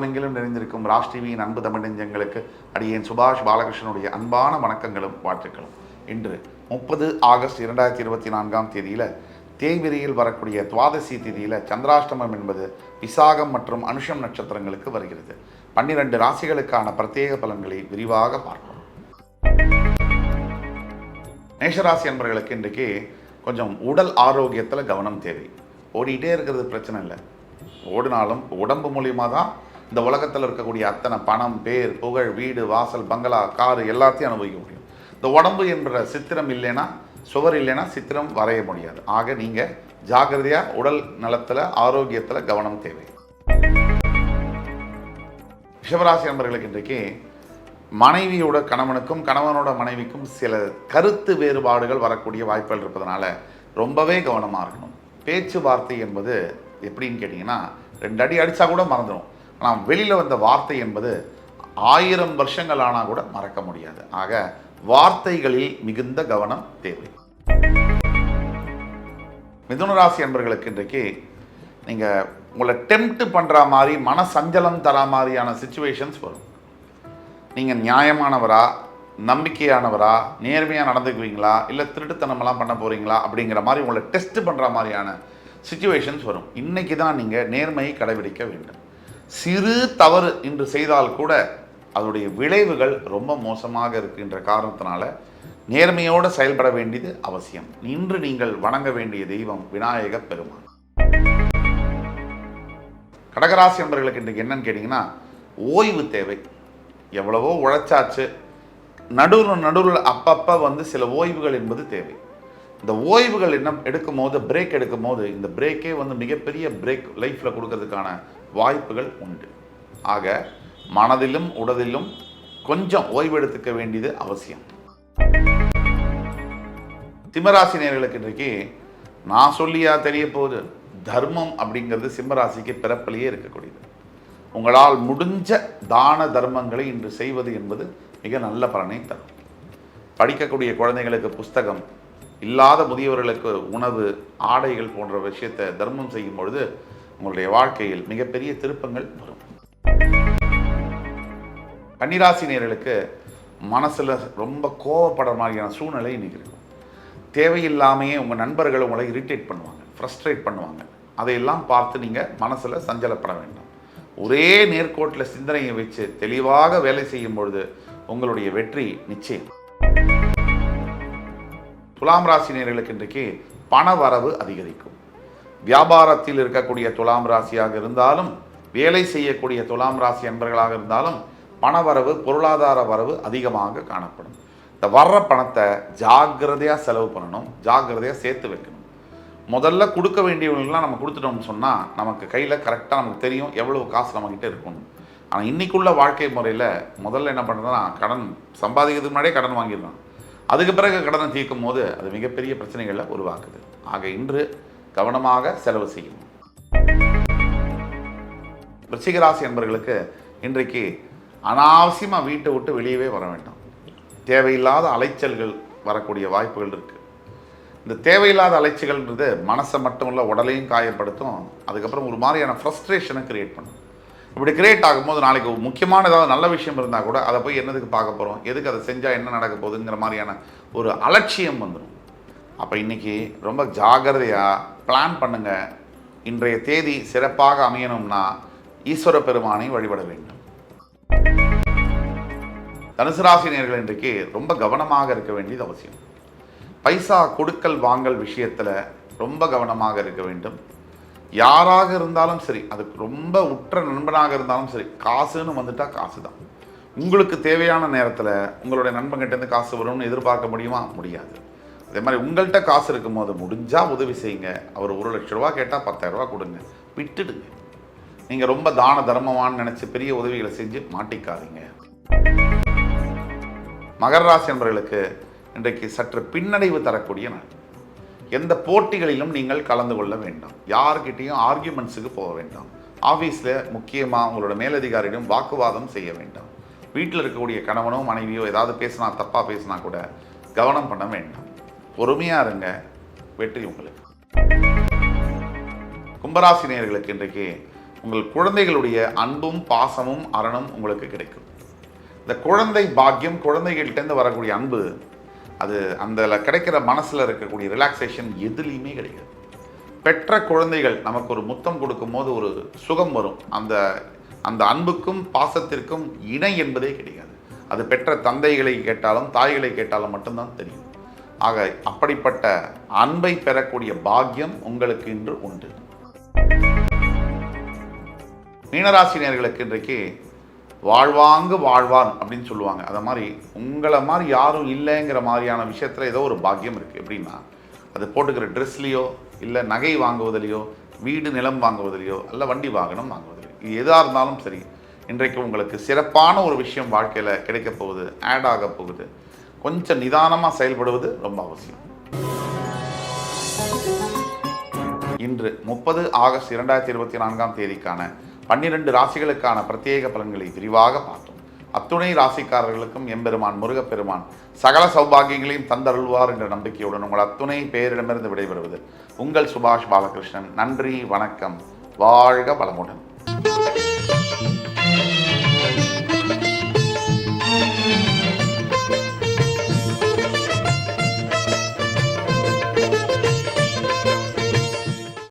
உலகெங்கிலும் நிறைந்திருக்கும் ராஜ் டிவியின் அன்பு தமிழ் நெஞ்சங்களுக்கு அடியேன் சுபாஷ் பாலகிருஷ்ணனுடைய அன்பான வணக்கங்களும் வாழ்த்துக்களும். இன்று 30 ஆகஸ்ட் 2024 தேதியில் தேய்பிரையில் வரக்கூடிய துவாதசி தேதியில் சந்திராஷ்டமம் என்பது விசாகம் மற்றும் அனுஷம் நட்சத்திரங்களுக்கு வருகிறது. 12 ராசிகளுக்கான பிரத்யேக பலன்களை விரிவாக பார்ப்போம். மேஷராசி என்பவர்களுக்கு இன்றைக்கு கொஞ்சம் உடல் ஆரோக்கியத்தில் கவனம் தேவை. ஓடிட்டே இருக்கிறது பிரச்சனை இல்லை, ஓடினாலும் உடம்பு மூலியமாக தான் இந்த உலகத்தில் இருக்கக்கூடிய அத்தனை பணம், பேர், புகழ், வீடு, வாசல், பங்களா, காரு எல்லாத்தையும் அனுபவிக்க முடியும். இந்த உடம்பு என்ற சித்திரம் இல்லைன்னா, சுவர் இல்லைன்னா சித்திரம் வரைய முடியாது. ஆக நீங்கள் ஜாக்கிரதையாக உடல் நலத்தில் ஆரோக்கியத்தில் கவனம் தேவை. ரிஷபராசி நண்பர்களுக்கு இன்றைக்கு மனைவியோட கணவனுக்கும் கணவனோட மனைவிக்கும் சில கருத்து வேறுபாடுகள் வரக்கூடிய வாய்ப்புகள் இருப்பதனால ரொம்பவே கவனமாக இருக்கணும். பேச்சுவார்த்தை என்பது எப்படின்னு கேட்டிங்கன்னா 2 அடி அடித்தா கூட மறந்துடும். ஆனால் வெளியில் வந்த வார்த்தை என்பது 1000 வருஷங்கள் ஆனால் கூட மறக்க முடியாது. ஆக வார்த்தைகளில் மிகுந்த கவனம் தேவை. மிதுனராசி என்பவர்களுக்கு இன்றைக்கு நீங்கள் உங்களை டெம்ப்ட் பண்ணுற மாதிரி மனசஞ்சலம் தரா மாதிரியான சிச்சுவேஷன்ஸ் வரும். நீங்கள் நியாயமானவரா, நம்பிக்கையானவரா, நேர்மையாக நடந்துக்குவீங்களா, இல்லை திருட்டுத்தனமெல்லாம் பண்ண போகிறீங்களா அப்படிங்கிற மாதிரி உங்களை டெஸ்ட் பண்ணுற மாதிரியான சிச்சுவேஷன்ஸ் வரும். இன்றைக்கி தான் நீங்கள் நேர்மையை கடைபிடிக்க வேண்டும். சிறு தவறு இன்று செய்தால் கூட அதனுடைய விளைவுகள் ரொம்ப மோசமாக இருக்கின்ற காரணத்தினால நேர்மையோடு செயல்பட வேண்டியது அவசியம். இன்று நீங்கள் வணங்க வேண்டிய தெய்வம் விநாயக பெருமான். கடகராசி என்பவர்களுக்கு இன்றைக்கு என்னன்னு கேட்டிங்கன்னா, ஓய்வு தேவை. எவ்வளவோ உழைச்சாச்சு, நடுவில் அப்பப்போ சில ஓய்வுகள் என்பது தேவை. இந்த ஓய்வுகள் என்ன எடுக்கும்போது, பிரேக் எடுக்கும்போது, இந்த பிரேக்கே மிகப்பெரிய பிரேக் லைஃப்பில் கொடுக்கறதுக்கான வாய்ப்புகள் உண்டு. ஆக மனதிலும் உடலிலும் கொஞ்சம் ஓய்வு எடுத்துக்க வேண்டியது அவசியம். சிம்மராசி நேயர்களுக்கு இன்றைக்கு நான் சொல்லியா தெரிய போகுது, தர்மம் அப்படிங்கிறது சிம்மராசிக்கு பிறப்பிலேயே இருக்கக்கூடியது. உங்களால் முடிஞ்ச தான தர்மங்களை இன்று செய்வது என்பது மிக நல்ல பலனை தரும். படிக்கக்கூடிய குழந்தைகளுக்கு புஸ்தகம், இல்லாத முதியவர்களுக்கு உணவு, ஆடைகள் போன்ற விஷயத்தை தர்மம் செய்யும் பொழுது உங்களுடைய வாழ்க்கையில் மிகப்பெரிய திருப்பங்கள் வரும். கன்னிராசி நேயர்களுக்கு மனசில் ரொம்ப கோவப்படுற மாதிரியான சூழ்நிலை இன்னைக்கு இருக்கும். தேவையில்லாமையே உங்கள் நண்பர்கள் உங்களை இரிட்டேட் பண்ணுவாங்க, ஃப்ரஸ்ட்ரேட் பண்ணுவாங்க. அதையெல்லாம் பார்த்து நீங்கள் மனசில் சஞ்சலப்பட வேண்டாம். ஒரே நேர்கோட்டில் சிந்தனையை வச்சு தெளிவாக வேலை செய்யும் பொழுது உங்களுடைய வெற்றி நிச்சயம். துலாம் ராசி நேயர்களுக்கு இன்றைக்கு பண வரவு அதிகரிக்கும். வியாபாரத்தில் இருக்கக்கூடிய துலாம் ராசியாக இருந்தாலும், வேலை செய்யக்கூடிய துலாம் ராசி என்பவர்களாக இருந்தாலும் பணவரவு, பொருளாதார வரவு அதிகமாக காணப்படும். இந்த வர்ற பணத்தை ஜாக்கிரதையாக செலவு பண்ணணும், ஜாக்கிரதையாக சேர்த்து வைக்கணும். முதல்ல கொடுக்க வேண்டியவங்களுக்குலாம் நம்ம கொடுத்துட்டோம்னு சொன்னால் நமக்கு கையில் கரெக்டாக நமக்கு தெரியும் எவ்வளவு காசு நம்மக்கிட்ட இருக்கணும். ஆனால் இன்றைக்குள்ள வாழ்க்கை முறையில் முதல்ல என்ன பண்ணுறதுன்னா, கடன் சம்பாதிக்கிறதுக்கு முன்னாடியே கடன் வாங்கிடலாம். அதுக்கு பிறகு கடனை தீர்க்கும் போது அது மிகப்பெரிய பிரச்சனைகளை உருவாக்குது. ஆக இன்று கவனமாக செலவு செய்யும். விருச்சிக ராசி என்பவர்களுக்கு இன்றைக்கு அனாவசியமாக வீட்டை விட்டு வெளியவே வர வேண்டாம். தேவையில்லாத அலைச்சல்கள் வரக்கூடிய வாய்ப்புகள் இருக்குது. இந்த தேவையில்லாத அலைச்சல்கள்ன்றது மனசை மட்டும் இல்லை, உடலையும் காயப்படுத்தும். அதுக்கப்புறம் ஒரு மாதிரியான ஃப்ரஸ்ட்ரேஷனை கிரியேட் பண்ணும். இப்படி கிரியேட் ஆகும்போது நாளைக்கு முக்கியமான ஏதாவது நல்ல விஷயம் இருந்தால் கூட அதை போய் என்னதுக்கு பார்க்க போகிறோம், எதுக்கு அதை செஞ்சால் என்ன நடக்க போகுதுங்கிற மாதிரியான ஒரு அலட்சியம் வந்துடும். அப்போ இன்றைக்கி ரொம்ப ஜாகிரதையாக பிளான் பண்ணுங்கள். இன்றைய தேதி சிறப்பாக அமையணும்னா ஈஸ்வர பெருமானை வழிபட வேண்டும். தனுசு ராசி நேயர்கள் இன்றைக்கு ரொம்ப கவனமாக இருக்க வேண்டியது அவசியம். பைசா கொடுக்கல் வாங்கல் விஷயத்தில் ரொம்ப கவனமாக இருக்க வேண்டும். யாராக இருந்தாலும் சரி, அதுக்கு ரொம்ப உற்ற நண்பனாக இருந்தாலும் சரி, காசுன்னு வந்துட்டால் காசு தான். உங்களுக்கு தேவையான நேரத்தில் உங்களுடைய நண்பன்கிட்டேருந்து காசு வரும்னு எதிர்பார்க்க முடியுமா? முடியாது. அதே மாதிரி உங்கள்கிட்ட காசு இருக்கும்போது முடிஞ்சால் உதவி செய்யுங்க. அவர் 1 லட்ச ரூபா கேட்டால் 10,000 ரூபா கொடுங்க, விட்டுடுங்க. நீங்கள் ரொம்ப தான தர்மமானு நினச்சி பெரிய உதவிகளை செஞ்சு மாட்டிக்காதீங்க. மகர ராசி என்பவர்களுக்கு இன்றைக்கு சற்று பின்னடைவு தரக்கூடிய நாள். எந்த போட்டிகளிலும் நீங்கள் கலந்து கொள்ள வேண்டாம். யார்கிட்டையும் ஆர்கியூமெண்ட்ஸுக்கு போக வேண்டாம். ஆஃபீஸில் முக்கியமாக உங்களோட மேலதிகாரியிடம் வாக்குவாதம் செய்ய வேண்டாம். வீட்டில் இருக்கக்கூடிய கணவனோ மனைவியோ ஏதாவது பேசினா, தப்பாக பேசினா கூட கவனம் பண்ண வேண்டாம். பொறுமையாக இருங்க, வெற்றி உங்களுக்கு. கும்பராசி நேயர்களுக்கு இன்றைக்கு உங்கள் குழந்தைகளுடைய அன்பும் பாசமும் அரணம் உங்களுக்கு கிடைக்கும். இந்த குழந்தை பாக்கியம், குழந்தைகள்கிட்டேருந்து வரக்கூடிய அன்பு, அது அந்த கிடைக்கிற மனசில் இருக்கக்கூடிய ரிலாக்ஸேஷன் எதுலேயுமே கிடைக்காது. பெற்ற குழந்தைகள் நமக்கு ஒரு முத்தம் கொடுக்கும்போது ஒரு சுகம் வரும். அந்த அந்த அன்புக்கும் பாசத்திற்கும் இணை என்பதே கிடையாது. அது பெற்ற தந்தைகளை கேட்டாலும் தாய்களை கேட்டாலும் மட்டும்தான் தெரியும். ஆக அப்படிப்பட்ட அன்பை பெறக்கூடிய பாக்கியம் உங்களுக்கு இன்று உண்டு. மீனராசினியர்களுக்கு இன்றைக்கு வாழ்வாங்கு வாழ்வான் அப்படின்னு சொல்லுவாங்க. அதை மாதிரி உங்களை மாதிரி யாரும் இல்லைங்கிற மாதிரியான விஷயத்தில் ஏதோ ஒரு பாக்கியம் இருக்குது. எப்படின்னா, அது போட்டுக்கிற ட்ரெஸ்லேயோ, இல்லை நகை வாங்குவதிலையோ, வீடு நிலம் வாங்குவதிலையோ, இல்லை வண்டி வாகனம் வாங்குவதிலையோ, இது எதாக இருந்தாலும் சரி, இன்றைக்கு உங்களுக்கு சிறப்பான ஒரு விஷயம் வாழ்க்கையில் கிடைக்க போகுது, ஆட் ஆக போகுது. கொஞ்சம் நிதானமாக செயல்படுவது ரொம்ப அவசியம். இன்று 30 ஆகஸ்ட் 2024 தேதிக்கான 12 ராசிகளுக்கான பிரத்யேக பலன்களை விரிவாக பார்த்தோம். அத்துணை ராசிக்காரர்களுக்கும் எம்பெருமான் முருகப்பெருமான் சகல சௌபாகியங்களையும் தந்தருள்வார் என்ற நம்பிக்கையுடன் உங்கள் அத்துணை பேரிடமிருந்து விடைபெறுவது உங்கள் சுபாஷ் பாலகிருஷ்ணன். நன்றி, வணக்கம், வாழ்க வளமுடன்.